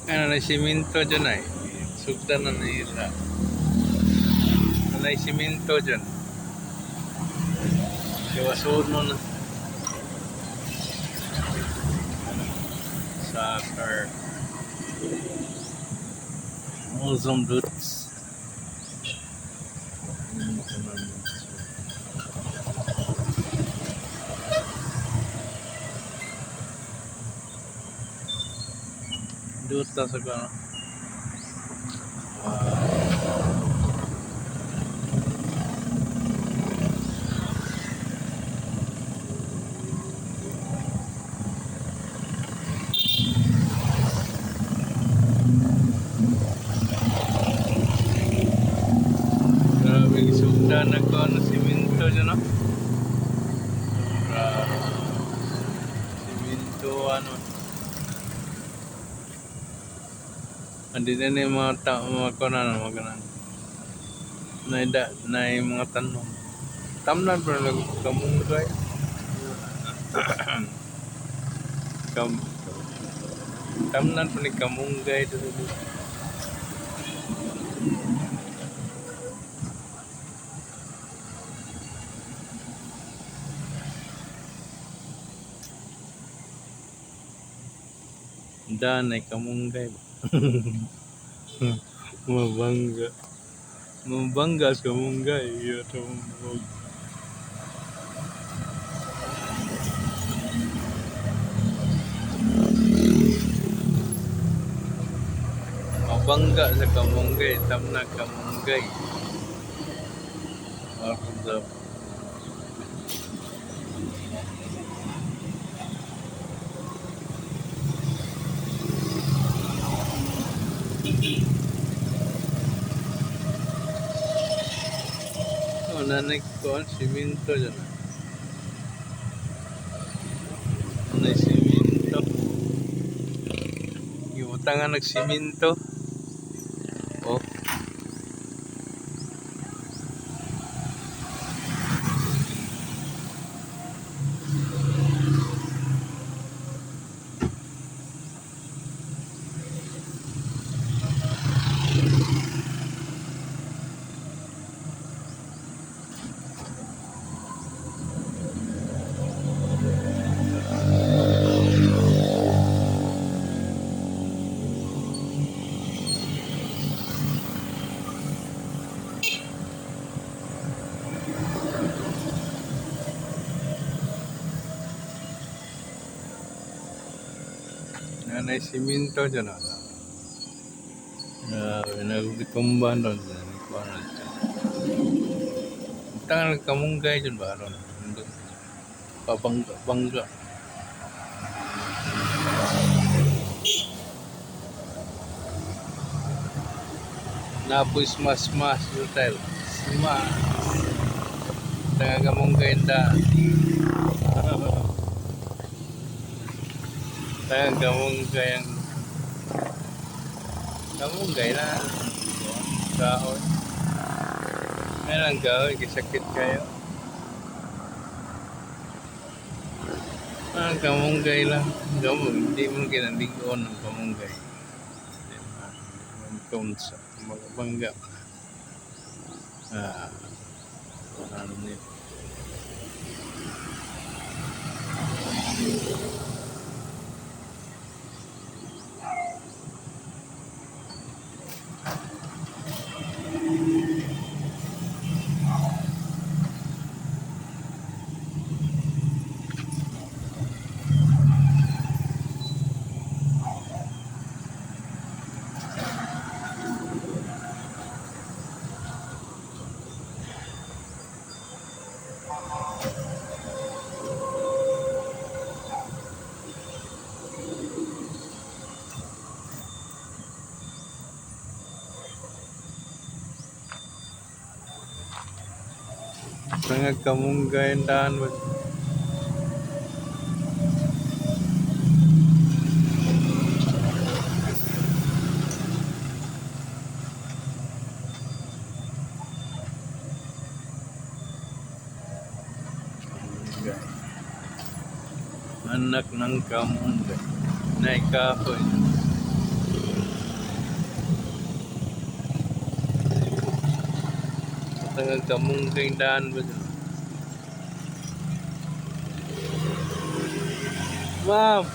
Ano na siminto dyan ay. Sugdan na nila. Ano na siminto dyan. Siwasuno na. Soccer. Muslim boots. Duta sa kano. Grabe sugdan na ko na siminto dyan no. Siminto ano. Andi na yung mga mga kunan mga na yung mga tanong. Tamnan pa lang kamunggay. Kam tamnan pa ni kamunggay dito. Danay kamunggay ba? Mabangga. Mabangga sa kamunggay. Ito mabangga sa kamunggay. Tamna kamunggay. Ako daw. Nanay ko ang siminto dyan. Nanay siminto. Yung utangan nagsiminto. Oh. Nanay siminto dyan. Nagkumban doon. Tangan kamunggay dyan ba? Pabangga. Napoy mas hotel. Smas. Tangan kamunggay da. Tangan kamunggay ang kamunggay na. Kaon. Meron kaon, kisakit kayo. Kamunggay lang. Hindi mo kinaligoon ng kamunggay. Sa mga bangga. Ano nito? Tangag kamunggay ang daan mo. Anak ng kamunggay. Naikahoy. Nagagamong kayong daan ba dyan? Ma'am!